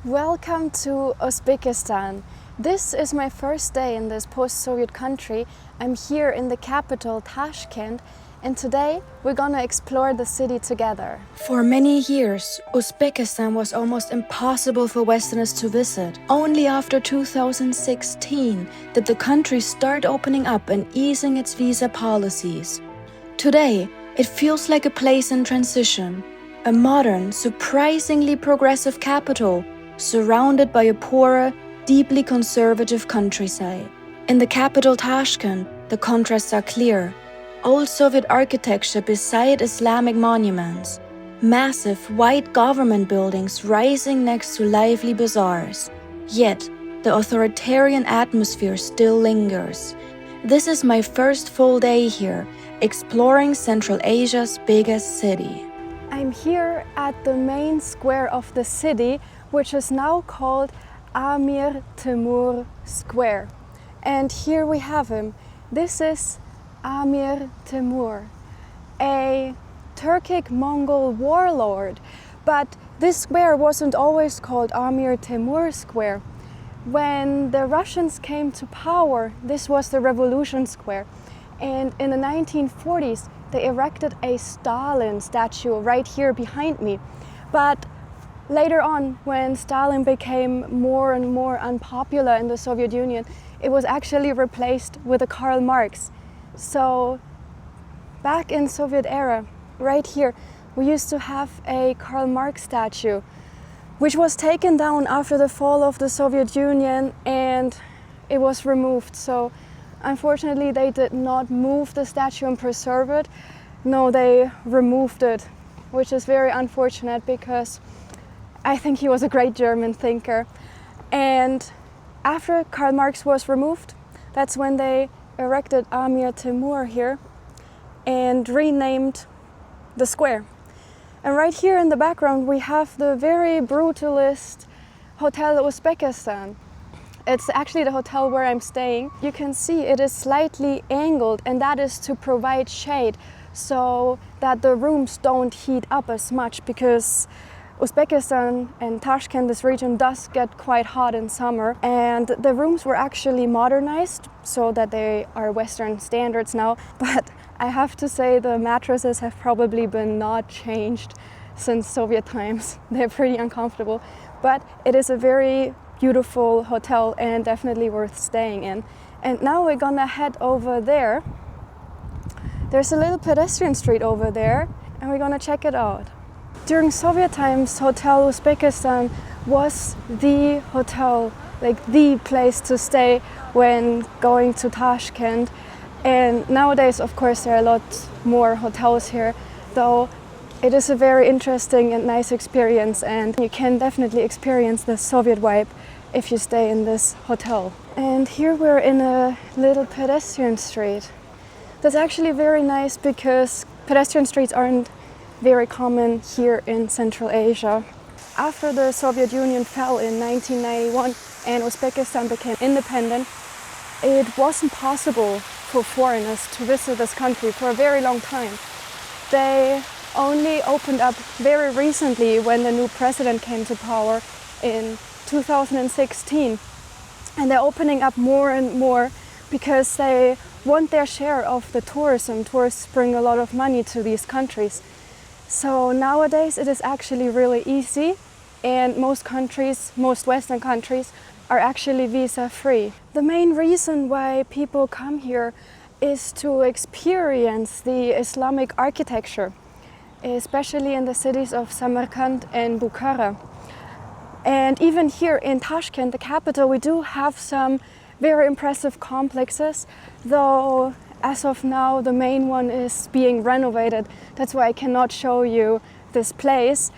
Welcome to Uzbekistan. This is my first day in this post-Soviet country. I'm here in the capital, Tashkent, and today we're gonna explore the city together. For many years, Uzbekistan was almost impossible for Westerners to visit. Only after 2016 did the country start opening up and easing its visa policies. Today, it feels like a place in transition, a modern, surprisingly progressive capital, surrounded by a poorer, deeply conservative countryside. In the capital Tashkent, the contrasts are clear. Old Soviet architecture beside Islamic monuments, massive white government buildings rising next to lively bazaars. Yet, the authoritarian atmosphere still lingers. This is my first full day here, exploring Central Asia's biggest city. I'm here at the main square of the city, which is now called Amir Temur Square. And here we have him. This is Amir Temur, a Turkic Mongol warlord. But this square wasn't always called Amir Temur Square. When the Russians came to power, this was the Revolution Square. And in the 1940s, they erected a Stalin statue right here behind me. But later on, when Stalin became more and more unpopular in the Soviet Union, it was actually replaced with a Karl Marx. So back in Soviet era, right here, we used to have a Karl Marx statue, which was taken down after the fall of the Soviet Union, and it was removed. So unfortunately, they did not move the statue and preserve it. No, they removed it, which is very unfortunate because I think he was a great German thinker. And after Karl Marx was removed, that's when they erected Amir Temur here and renamed the square. And right here in the background, we have the very brutalist Hotel Uzbekistan. It's actually the hotel where I'm staying. You can see it is slightly angled, and that is to provide shade so that the rooms don't heat up as much, because Uzbekistan and Tashkent, this region, does get quite hot in summer. And the rooms were actually modernized so that they are Western standards now. But I have to say the mattresses have probably been not changed since Soviet times. They're pretty uncomfortable. But it is a very beautiful hotel and definitely worth staying in. And now we're gonna head over there. There's a little pedestrian street over there, and we're gonna check it out. During Soviet times, Hotel Uzbekistan was the hotel, like the place to stay when going to Tashkent. And nowadays, of course, there are a lot more hotels here, though it is a very interesting and nice experience, and you can definitely experience the Soviet vibe if you stay in this hotel. And here we're in a little pedestrian street. That's actually very nice because pedestrian streets aren't very common here in Central Asia. After the Soviet Union fell in 1991 and Uzbekistan became independent, it wasn't possible for foreigners to visit this country for a very long time. They only opened up very recently when the new president came to power in 2016. And they're opening up more and more because they want their share of the tourism. Tourists bring a lot of money to these countries. So nowadays it is actually really easy, and most countries, most Western countries, are actually visa-free. The main reason why people come here is to experience the Islamic architecture, especially in the cities of Samarkand and Bukhara. And even here in Tashkent, the capital, we do have some very impressive complexes, though as of now the main one is being renovated. That's why I cannot show you this place.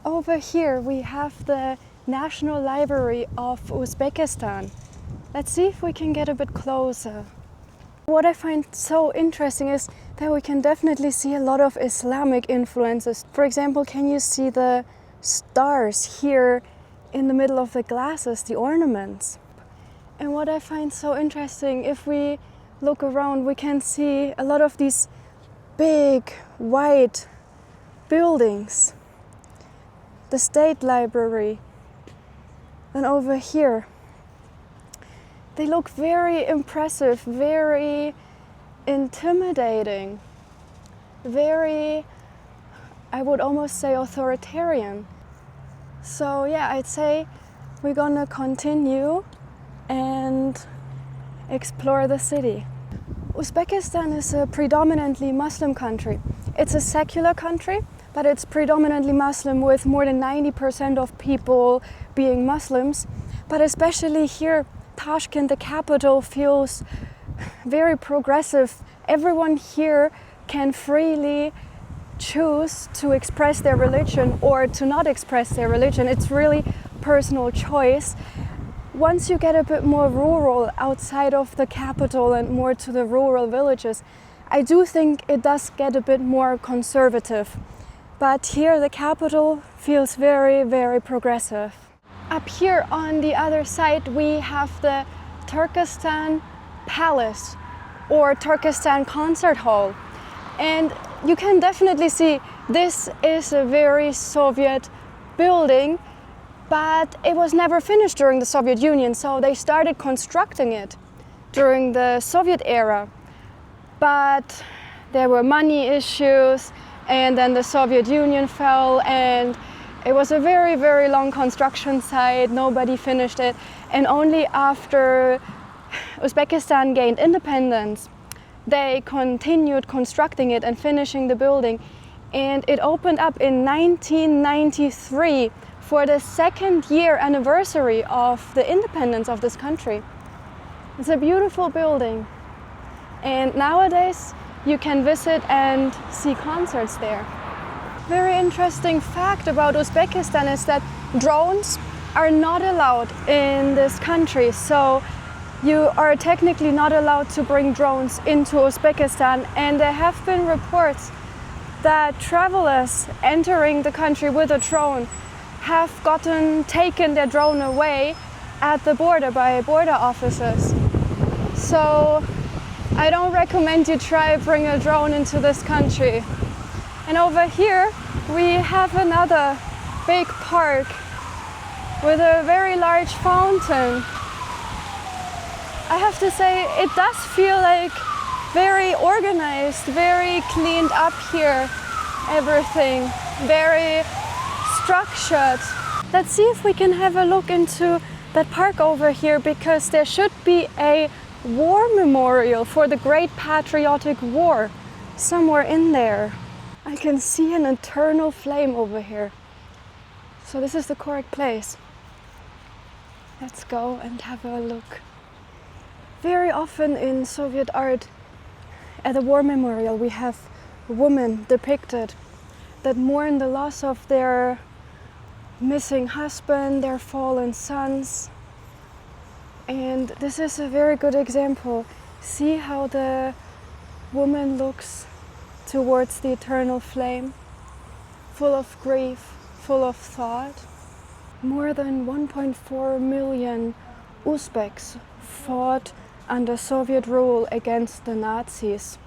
Over here we have the National Library of Uzbekistan. Let's see if we can get a bit closer. What I find so interesting is that we can definitely see a lot of Islamic influences. For example, can you see the stars here in the middle of the glasses, the ornaments? And what I find so interesting, if we look around, we can see a lot of these big white buildings. The State Library, Then over here, they look very impressive, very intimidating, very, I would almost say, authoritarian. So yeah, I'd say we're gonna continue and explore the city. Uzbekistan is a predominantly Muslim country. It's a secular country, but it's predominantly Muslim, with more than 90% of people being Muslims. But especially here, Tashkent, the capital, feels very progressive. Everyone here can freely choose to express their religion or to not express their religion. It's really personal choice. Once you get a bit more rural outside of the capital and more to the rural villages, I do think it does get a bit more conservative. But here the capital feels very, very progressive. Up here on the other side we have the Turkistan Palace or Turkistan Concert Hall. And you can definitely see this is a very Soviet building, but it was never finished during the Soviet Union, so they started constructing it during the Soviet era. But there were money issues, and then the Soviet Union fell, and it was a very, very long construction site. Nobody finished it, and only after Uzbekistan gained independence, they continued constructing it and finishing the building. And it opened up in 1993 for the second year anniversary of the independence of this country. It's a beautiful building. And nowadays you can visit and see concerts there. Very interesting fact about Uzbekistan is that drones are not allowed in this country. So you are technically not allowed to bring drones into Uzbekistan, and there have been reports that travelers entering the country with a drone have taken their drone away at the border by border officers. So I don't recommend you try bring a drone into this country. And over here we have another big park with a very large fountain. I have to say, it does feel like very organized, very cleaned up here, everything, very structured. Let's see if we can have a look into that park over here, because there should be a war memorial for the Great Patriotic War somewhere in there. I can see an eternal flame over here. So this is the correct place. Let's go and have a look. Very often in Soviet art, at the war memorial, we have women depicted that mourn the loss of their missing husband, their fallen sons. And this is a very good example. See how the woman looks towards the eternal flame, full of grief, full of thought. More than 1.4 million Uzbeks fought under Soviet rule against the Nazis,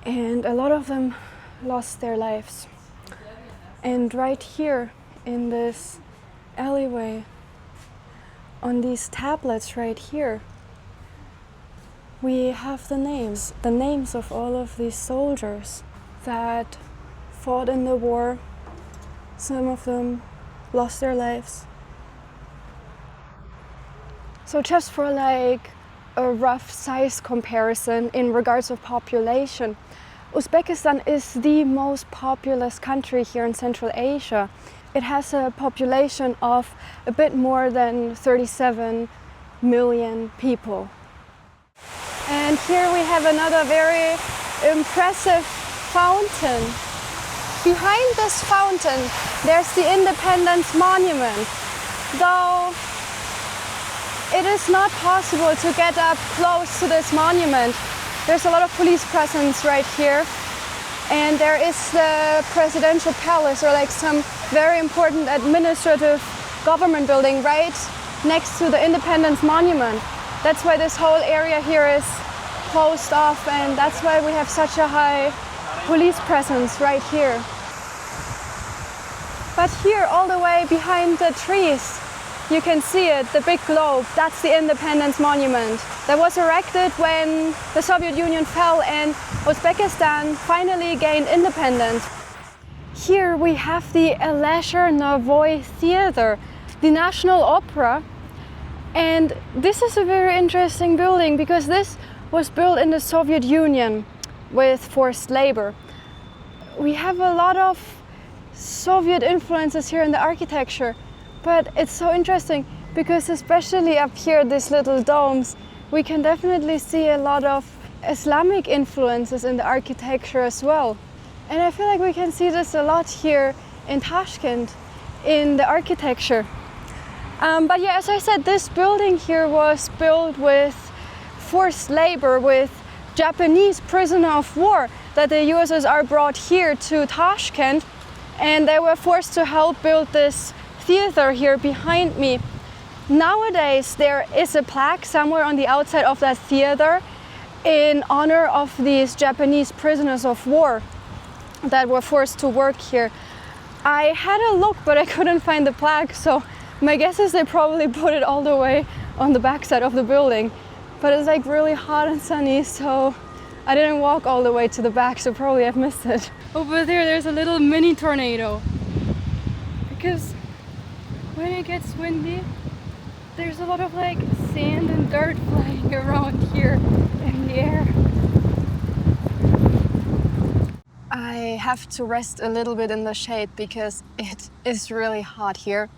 and a lot of them lost their lives. And right here in this alleyway, on these tablets right here, we have the names of all of these soldiers that fought in the war. Some of them lost their lives. So just for like a rough size comparison in regards of population, Uzbekistan is the most populous country here in Central Asia. It has a population of a bit more than 37 million people. And here we have another very impressive fountain. Behind this fountain, there's the Independence Monument. Though it is not possible to get up close to this monument. There's a lot of police presence right here. And there is the presidential palace, or like some very important administrative government building right next to the Independence Monument. That's why this whole area here is closed off, and that's why we have such a high police presence right here. But here, all the way behind the trees, you can see it, the big globe, that's the Independence Monument. That was erected when the Soviet Union fell and Uzbekistan finally gained independence. Here we have the Alisher Navoiy Theatre, the National Opera. And this is a very interesting building because this was built in the Soviet Union with forced labor. We have a lot of Soviet influences here in the architecture, but it's so interesting because especially up here, these little domes, we can definitely see a lot of Islamic influences in the architecture as well. And I feel like we can see this a lot here in Tashkent in the architecture. But yeah, as I said, this building here was built with forced labor, with Japanese prisoner of war that the USSR brought here to Tashkent, and they were forced to help build this theater here behind me. Nowadays, there is a plaque somewhere on the outside of that theater in honor of these Japanese prisoners of war that were forced to work here. I had a look, but I couldn't find the plaque, so my guess is they probably put it all the way on the backside of the building. But it's like really hot and sunny, so I didn't walk all the way to the back, so probably I've missed it. Over there's a little mini tornado. Because when it gets windy, there's a lot of like sand and dirt flying around here in the air. I have to rest a little bit in the shade because it is really hot here.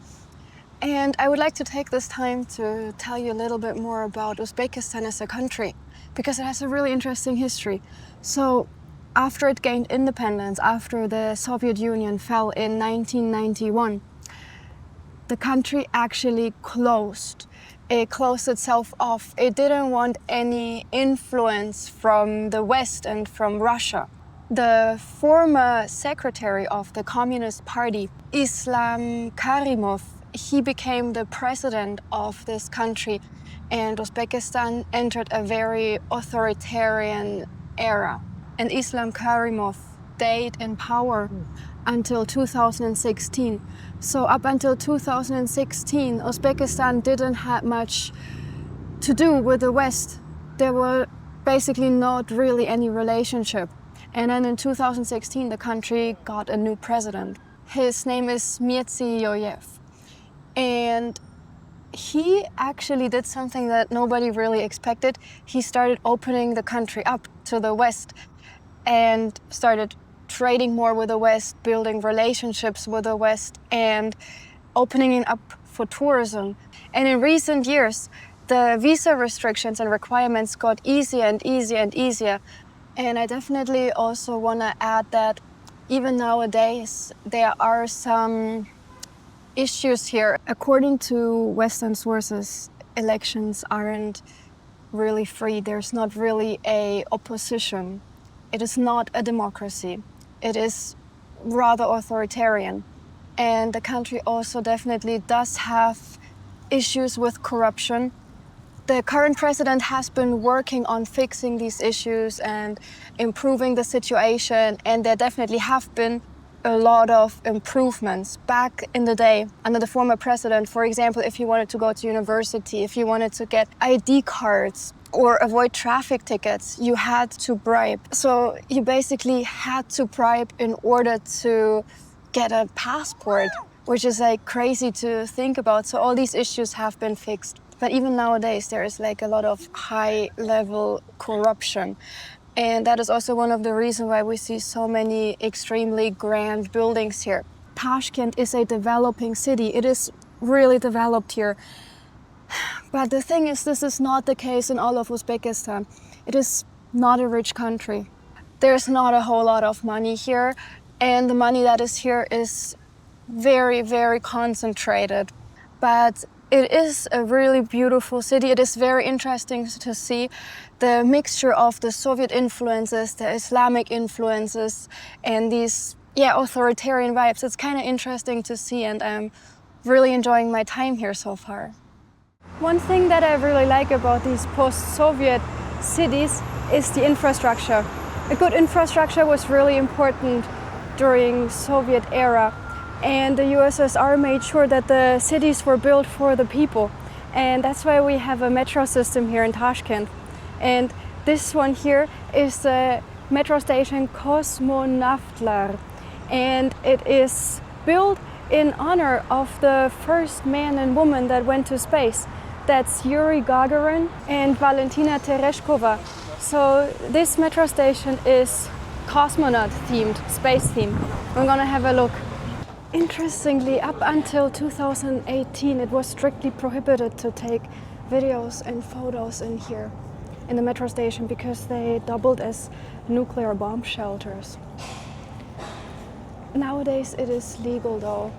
And I would like to take this time to tell you a little bit more about Uzbekistan as a country, because it has a really interesting history. So after it gained independence, after the Soviet Union fell in 1991, the country actually closed. It closed itself off. It didn't want any influence from the West and from Russia. The former secretary of the Communist Party, Islam Karimov, he became the president of this country, and Uzbekistan entered a very authoritarian era. And Islam Karimov stayed in power until 2016. So up until 2016, Uzbekistan didn't have much to do with the West. There were basically not really any relationship. And then in 2016, the country got a new president. His name is Mirziyoyev. And he actually did something that nobody really expected. He started opening the country up to the West and started trading more with the West, building relationships with the West, and opening it up for tourism. And in recent years, the visa restrictions and requirements got easier and easier and easier. And I definitely also want to add that even nowadays, there are some issues here. According to Western sources, elections aren't really free. There's not really an opposition. It is not a democracy. It is rather authoritarian. And the country also definitely does have issues with corruption. The current president has been working on fixing these issues and improving the situation, and there definitely have been a lot of improvements. Back in the day, under the former president, for example, if you wanted to go to university, if you wanted to get ID cards or avoid traffic tickets, you had to bribe. So you basically had to bribe in order to get a passport, which is like crazy to think about. So all these issues have been fixed. But even nowadays, there is like a lot of high-level corruption. And that is also one of the reasons why we see so many extremely grand buildings here. Tashkent is a developing city. It is really developed here. But the thing is, this is not the case in all of Uzbekistan. It is not a rich country. There's not a whole lot of money here. And the money that is here is very, very concentrated. But it is a really beautiful city. It is very interesting to see the mixture of the Soviet influences, the Islamic influences, and these authoritarian vibes. It's kind of interesting to see, and I'm really enjoying my time here so far. One thing that I really like about these post-Soviet cities is the infrastructure. A good infrastructure was really important during Soviet era. And the USSR made sure that the cities were built for the people. And that's why we have a metro system here in Tashkent. And this one here is the metro station Kosmonavtlar. And it is built in honor of the first man and woman that went to space. That's Yuri Gagarin and Valentina Tereshkova. So this metro station is cosmonaut themed, space themed. We're gonna have a look. Interestingly, up until 2018, it was strictly prohibited to take videos and photos in here, in the metro station, because they doubled as nuclear bomb shelters. Nowadays it is legal though,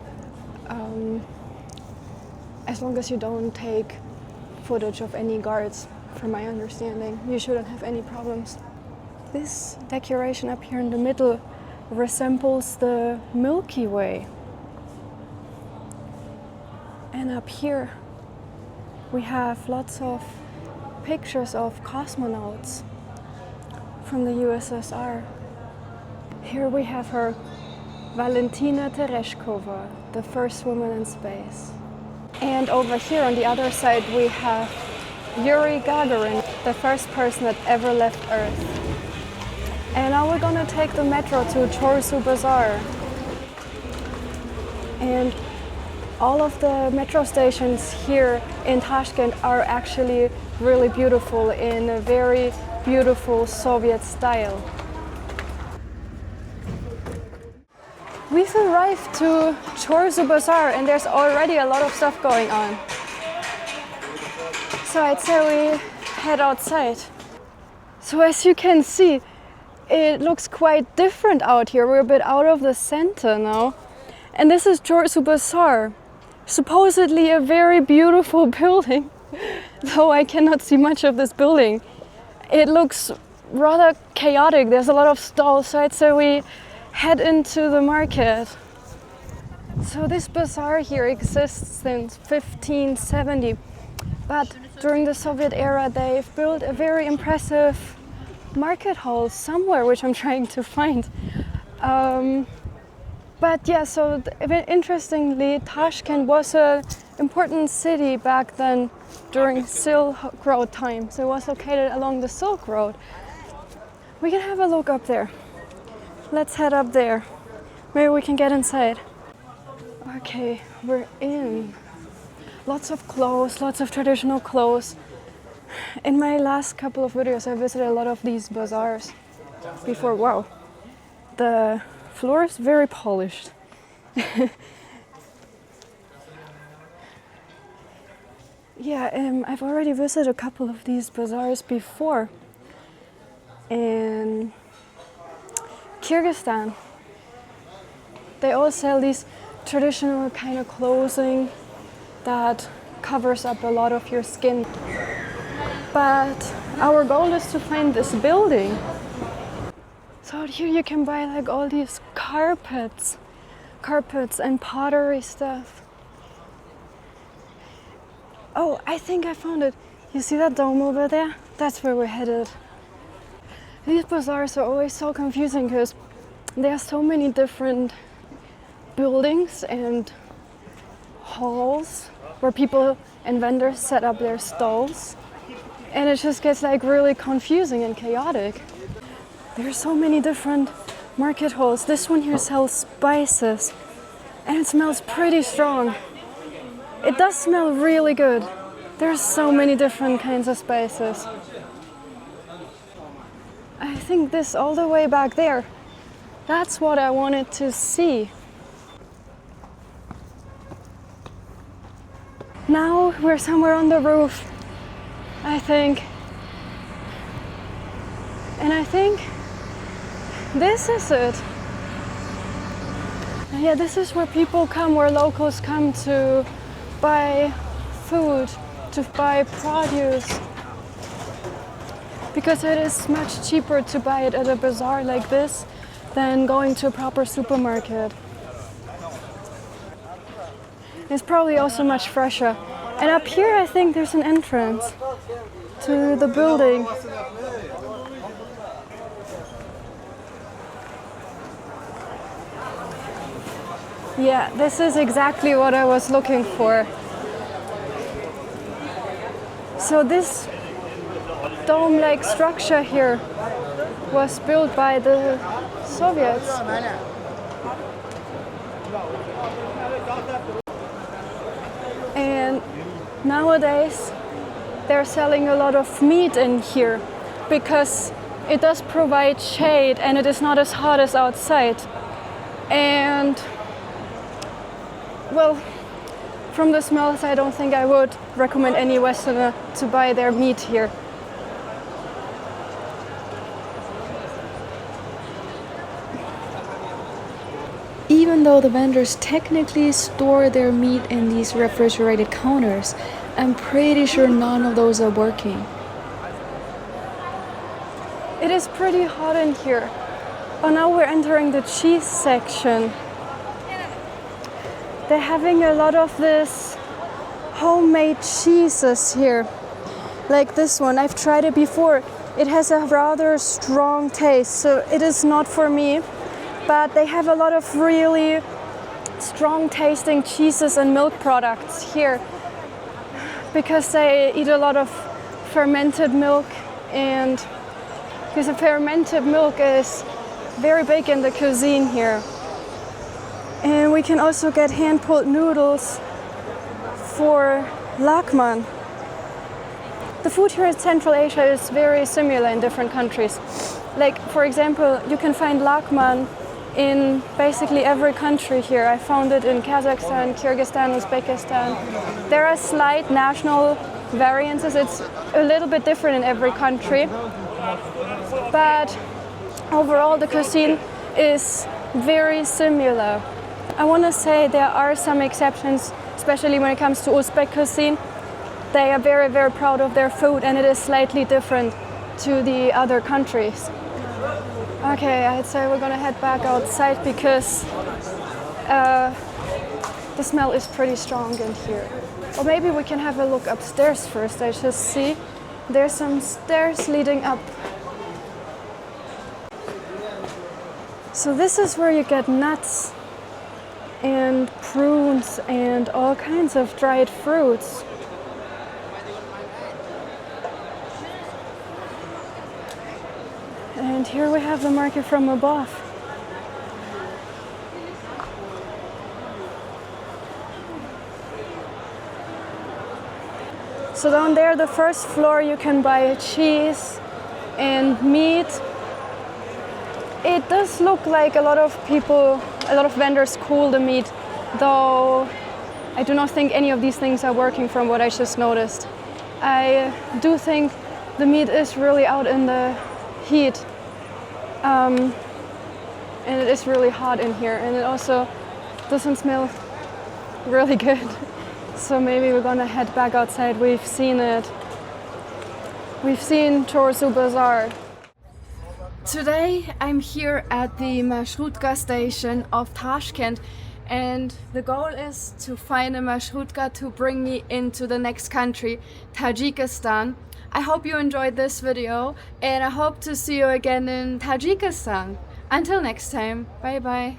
as long as you don't take footage of any guards, from my understanding. You shouldn't have any problems. This decoration up here in the middle resembles the Milky Way. And up here we have lots of pictures of cosmonauts from the USSR. Here we have her, Valentina Tereshkova, the first woman in space. And over here on the other side we have Yuri Gagarin, the first person that ever left Earth. And now we're gonna take the metro to Chorsu Bazaar. And all of the metro stations here in Tashkent are actually really beautiful in a very beautiful Soviet style. We've arrived to Chorsu Bazaar and there's already a lot of stuff going on. So I'd say we head outside. So as you can see, it looks quite different out here. We're a bit out of the center now. And this is Chorsu Bazaar. Supposedly a very beautiful building, though I cannot see much of this building. It looks rather chaotic. There's a lot of stalls, so I'd say we head into the market. So this bazaar here exists since 1570, but during the Soviet era they've built a very impressive market hall somewhere, which I'm trying to find. But yeah, so interestingly, Tashkent was an important city back then during Silk Road time. So it was located along the Silk Road. We can have a look up there. Let's head up there. Maybe we can get inside. Okay, we're in. Lots of clothes, lots of traditional clothes. In my last couple of videos, I visited a lot of these bazaars before. Wow, the floor is very polished. Yeah, I've already visited a couple of these bazaars before. In Kyrgyzstan, they all sell these traditional kind of clothing that covers up a lot of your skin. But our goal is to find this building. So out here you can buy like all these carpets and pottery stuff. Oh, I think I found it. You see that dome over there? That's where we're headed. These bazaars are always so confusing because there are so many different buildings and halls where people and vendors set up their stalls. And it just gets like really confusing and chaotic. There are so many different market halls. This one here sells spices and it smells pretty strong. It does smell really good. There's so many different kinds of spices. I think this all the way back there, that's what I wanted to see. Now we're somewhere on the roof, I think. And I think this is it. And yeah, this is where people come, where locals come to buy food, to buy produce. Because it is much cheaper to buy it at a bazaar like this than going to a proper supermarket. It's probably also much fresher. And up here I think there's an entrance to the building. Yeah, this is exactly what I was looking for. So this dome-like structure here was built by the Soviets. And nowadays they're selling a lot of meat in here because it does provide shade and it is not as hot as outside. And well, from the smells, I don't think I would recommend any Westerner to buy their meat here. Even though the vendors technically store their meat in these refrigerated counters, I'm pretty sure none of those are working. It is pretty hot in here. Oh, now we're entering the cheese section. They're having a lot of this homemade cheeses here. Like this one, I've tried it before. It has a rather strong taste, so it is not for me. But they have a lot of really strong tasting cheeses and milk products here because they eat a lot of fermented milk, and because the fermented milk is very big in the cuisine here. And we can also get hand-pulled noodles for lakman. The food here in Central Asia is very similar in different countries. Like, for example, you can find lakman in basically every country here. I found it in Kazakhstan, Kyrgyzstan, Uzbekistan. There are slight national variances. It's a little bit different in every country. But overall, the cuisine is very similar. I want to say there are some exceptions, especially when it comes to Uzbek cuisine. They are very, very proud of their food, and it is slightly different to the other countries. Okay, I'd say we're gonna head back outside because the smell is pretty strong in here. Or maybe we can have a look upstairs first. I just see there's some stairs leading up. So this is where you get nuts and prunes and all kinds of dried fruits. And here we have the market from above. So down there, the first floor, you can buy cheese and meat. It does look like a lot of vendors cool the meat, though I do not think any of these things are working from what I just noticed. I do think the meat is really out in the heat, and it is really hot in here, and it also doesn't smell really good. So maybe we're gonna head back outside. We've seen it. We've seen Chorsu Bazaar. Today I'm here at the marshrutka station of Tashkent, and the goal is to find a marshrutka to bring me into the next country, Tajikistan. I hope you enjoyed this video, and I hope to see you again in Tajikistan. Until next time, bye bye.